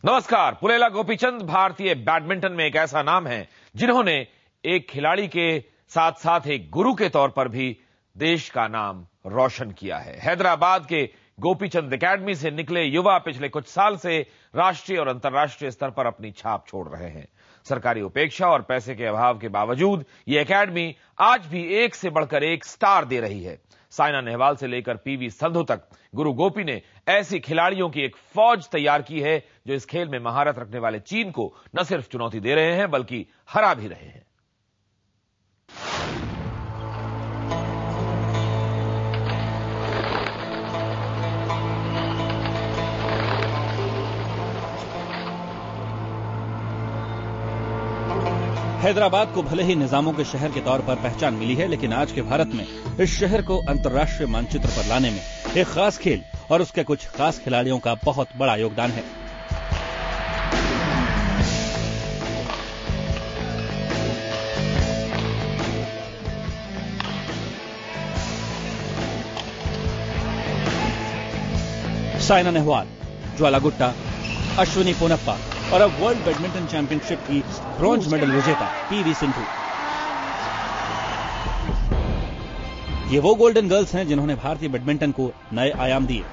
नमस्कार। पुलेला गोपीचंद भारतीय बैडमिंटन में एक ऐसा नाम है जिन्होंने एक खिलाड़ी के साथ साथ एक गुरु के तौर पर भी देश का नाम रोशन किया है। हैदराबाद के गोपीचंद एकेडमी से निकले युवा पिछले कुछ साल से राष्ट्रीय और अंतर्राष्ट्रीय स्तर पर अपनी छाप छोड़ रहे हैं। सरकारी उपेक्षा और पैसे के अभाव के बावजूद ये एकेडमी आज भी एक से बढ़कर एक स्टार दे रही है। साइना नेहवाल से लेकर पीवी संधू तक गुरु गोपी ने ऐसी खिलाड़ियों की एक फौज तैयार की है जो इस खेल में महारत रखने वाले चीन को न सिर्फ चुनौती दे रहे हैं बल्कि हरा भी रहे हैं। हैदराबाद को भले ही निजामों के शहर के तौर पर पहचान मिली है, लेकिन आज के भारत में इस शहर को अंतर्राष्ट्रीय मानचित्र पर लाने में एक खास खेल और उसके कुछ खास खिलाड़ियों का बहुत बड़ा योगदान है। साइना नेहवाल, ज्वाला गुट्टा, अश्विनी पोनप्पा और अब वर्ल्ड बैडमिंटन चैंपियनशिप की ब्रॉन्ज मेडल विजेता पीवी सिंधु। ये वो गोल्डन गर्ल्स हैं जिन्होंने भारतीय बैडमिंटन को नए आयाम दिए।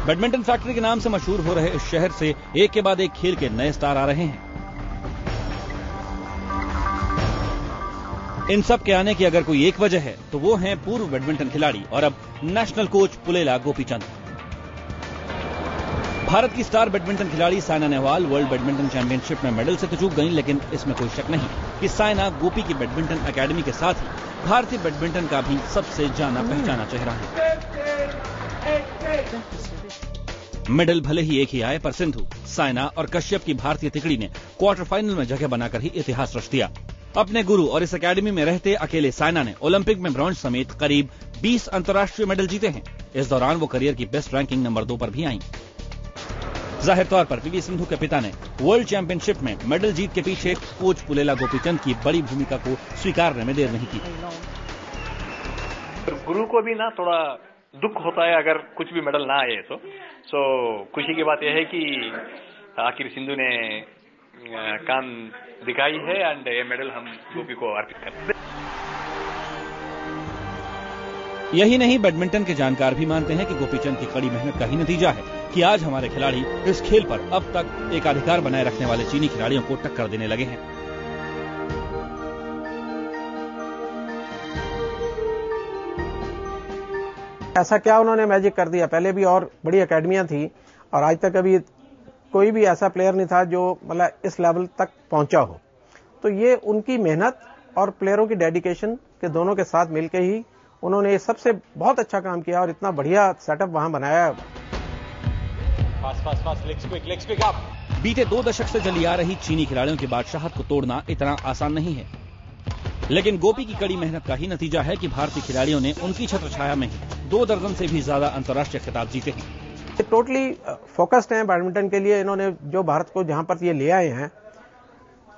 बैडमिंटन फैक्ट्री के नाम से मशहूर हो रहे इस शहर से एक के बाद एक खेल के नए स्टार आ रहे हैं। इन सब के आने की अगर कोई एक वजह है तो वो हैं पूर्व बैडमिंटन खिलाड़ी और अब नेशनल कोच पुलेला गोपीचंद। भारत की स्टार बैडमिंटन खिलाड़ी Saina Nehwal world badminton championship में मेडल से तो चूक गई, लेकिन इसमें कोई शक नहीं कि साइना गोपी की बैडमिंटन एकेडमी के साथ ही भारतीय बैडमिंटन का भी सबसे जाना पहचाना चेहरा है। मेडल भले ही एक ही आए, पर सिंधु, साइना और कश्यप की भारतीय तिकड़ी ने क्वार्टर फाइनल में जगह बनाकर ही इतिहास रच दिया। अपने गुरु और इस एकेडमी में रहते अकेले साइना ने ओलंपिक में ब्रॉन्ज समेत करीब 20 अंतर्राष्ट्रीय मेडल जीते हैं। इस दौरान वो करियर की बेस्ट रैंकिंग नंबर 2 पर भी आई। जाहिर तौर पर पीवी सिंधु के पिता ने वर्ल्ड चैंपियनशिप में मेडल जीत के पीछे कोच पुलेला गोपीचंद की बड़ी भूमिका को स्वीकारने में देर नहीं की। गुरु को भी ना थोड़ा दुख होता है अगर कुछ भी मेडल ना आए तो खुशी की बात यह है कि आखिर सिंधु ने काम दिखाई है एंड ये मेडल हम गोपी को अर्पित करते हैं। यही नहीं, बैडमिंटन के जानकार भी मानते हैं कि गोपीचंद की कड़ी मेहनत का ही नतीजा है कि आज हमारे खिलाड़ी इस खेल पर अब तक एकाधिकार बनाए रखने वाले चीनी खिलाड़ियों को टक्कर देने लगे हैं। ऐसा क्या उन्होंने मैजिक कर दिया? पहले भी और बड़ी एकेडमियां थी और आज तक अभी कोई भी ऐसा प्लेयर नहीं था जो मतलब इस लेवल तक पहुंचा हो। तो ये उनकी मेहनत और प्लेयरों की डेडिकेशन के दोनों के साथ मिलकर ही उन्होंने ये सबसे बहुत अच्छा काम किया और इतना बढ़िया सेटअप वहां बनाया। बीते 2 दशक से चली आ रही चीनी खिलाड़ियों की बादशाहत को तोड़ना इतना आसान नहीं है, लेकिन गोपी की कड़ी मेहनत का ही नतीजा है कि भारतीय खिलाड़ियों ने उनकी छत्रछाया में ही 2 दर्जन से भी ज्यादा अंतर्राष्ट्रीय खिताब जीते हैं। टोटली फोकस्ड हैं बैडमिंटन के लिए। इन्होंने जो भारत को जहां पर ये ले आए हैं,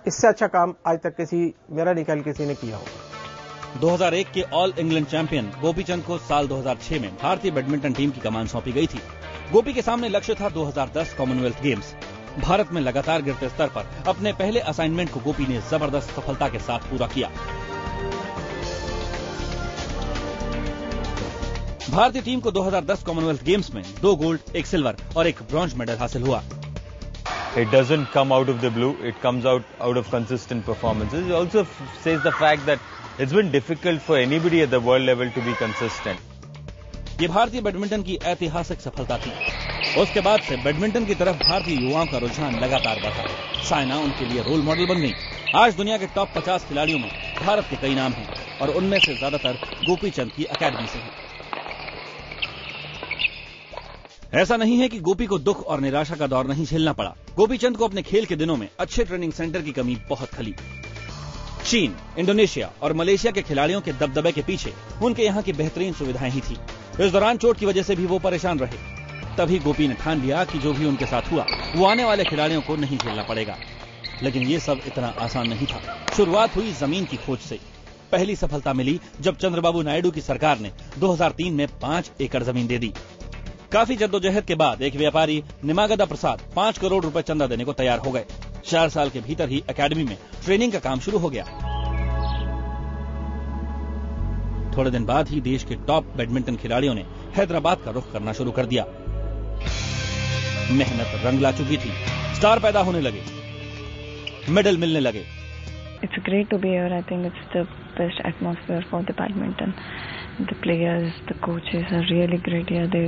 इससे अच्छा काम आज तक मेरा नहीं ख्याल किसी ने किया होगा। 2001 के ऑल इंग्लैंड चैंपियन गोपीचंद को साल 2006 में भारतीय बैडमिंटन टीम की कमान सौंपी गई थी। गोपी के सामने लक्ष्य था 2010 कॉमनवेल्थ गेम्स। भारत में लगातार गिरते स्तर पर अपने पहले असाइनमेंट को गोपी ने जबरदस्त सफलता के साथ पूरा किया। भारतीय टीम को 2010 कॉमनवेल्थ गेम्स में 2 गोल्ड, 1 सिल्वर और 1 ब्रॉन्ज मेडल हासिल हुआ। It doesn't come out of the blue. It comes out of consistent performances. It also says the fact that it's been difficult for anybody at the world level to be consistent. ये भारतीय badminton की ऐतिहासिक सफलता थी। उसके बाद से badminton की तरफ भारतीय युवाओं का रुझान लगातार बढ़ा। साइना उनके लिए रोल मॉडल बन गई। आज दुनिया के टॉप 50 खिलाड़ियों में भारत के कई नाम हैं और उनमें से ज्यादातर गोपीचंद की एकेडमी से हैं। ऐसा नहीं है कि गोपी को दुख और निराशा का दौर नहीं झेलना पड़ा। गोपीचंद को अपने खेल के दिनों में अच्छे ट्रेनिंग सेंटर की कमी बहुत खली। चीन, इंडोनेशिया और मलेशिया के खिलाड़ियों के दबदबे के पीछे उनके यहाँ की बेहतरीन सुविधाएं ही थी। इस दौरान चोट की वजह से भी वो परेशान रहे। तभी गोपी ने ठान लिया कि जो भी उनके साथ हुआ वो आने वाले खिलाड़ियों को नहीं झेलना पड़ेगा। लेकिन ये सब इतना आसान नहीं था। शुरुआत हुई जमीन की खोज से। पहली सफलता मिली जब चंद्रबाबू नायडू की सरकार ने 2003 में 5 एकड़ जमीन दे दी। काफी जद्दोजहद के बाद एक व्यापारी निमागदा प्रसाद 5 करोड़ रुपए चंदा देने को तैयार हो गए। 4 साल के भीतर ही एकेडमी में ट्रेनिंग का काम शुरू हो गया। थोड़े दिन बाद ही देश के टॉप बैडमिंटन खिलाड़ियों ने हैदराबाद का रुख करना शुरू कर दिया। मेहनत रंग ला चुकी थी, स्टार पैदा होने लगे, मेडल मिलने लगे। It's great to be here. I think it's the best atmosphere for the badminton. The players, the coaches are really great here. They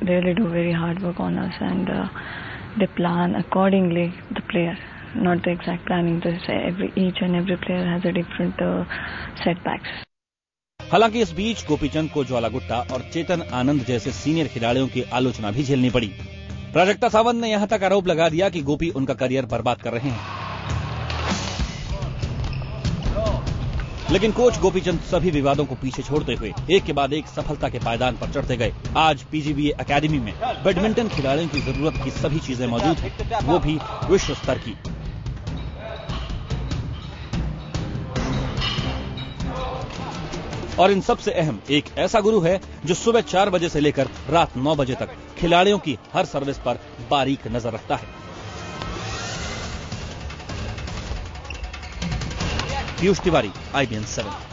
really do very hard work on us, and they plan accordingly. The player, not the exact planning. Each and every player has a different setbacks. हालांकि इस बीच गोपीचंद को ज्वाला गुट्टा और चेतन आनंद जैसे senior खिलाड़ियों की आलोचना भी झेलनी पड़ी। प्राजक्ता सावंत ने यहां तक आरोप लगा दिया कि गोपी उनका करियर बर्बाद कर रहे हैं। लेकिन कोच गोपीचंद सभी विवादों को पीछे छोड़ते हुए एक के बाद एक सफलता के पायदान पर चढ़ते गए। आज पीजीबीए एकेडमी में बैडमिंटन खिलाड़ियों की जरूरत की सभी चीजें मौजूद हैं, वो भी विश्व स्तर की। और इन सबसे अहम एक ऐसा गुरु है जो सुबह 4 बजे से लेकर रात 9 बजे तक खिलाड़ियों की हर सर्विस पर बारीक नजर रखता है। पीयूष तिवारी, IBN 7।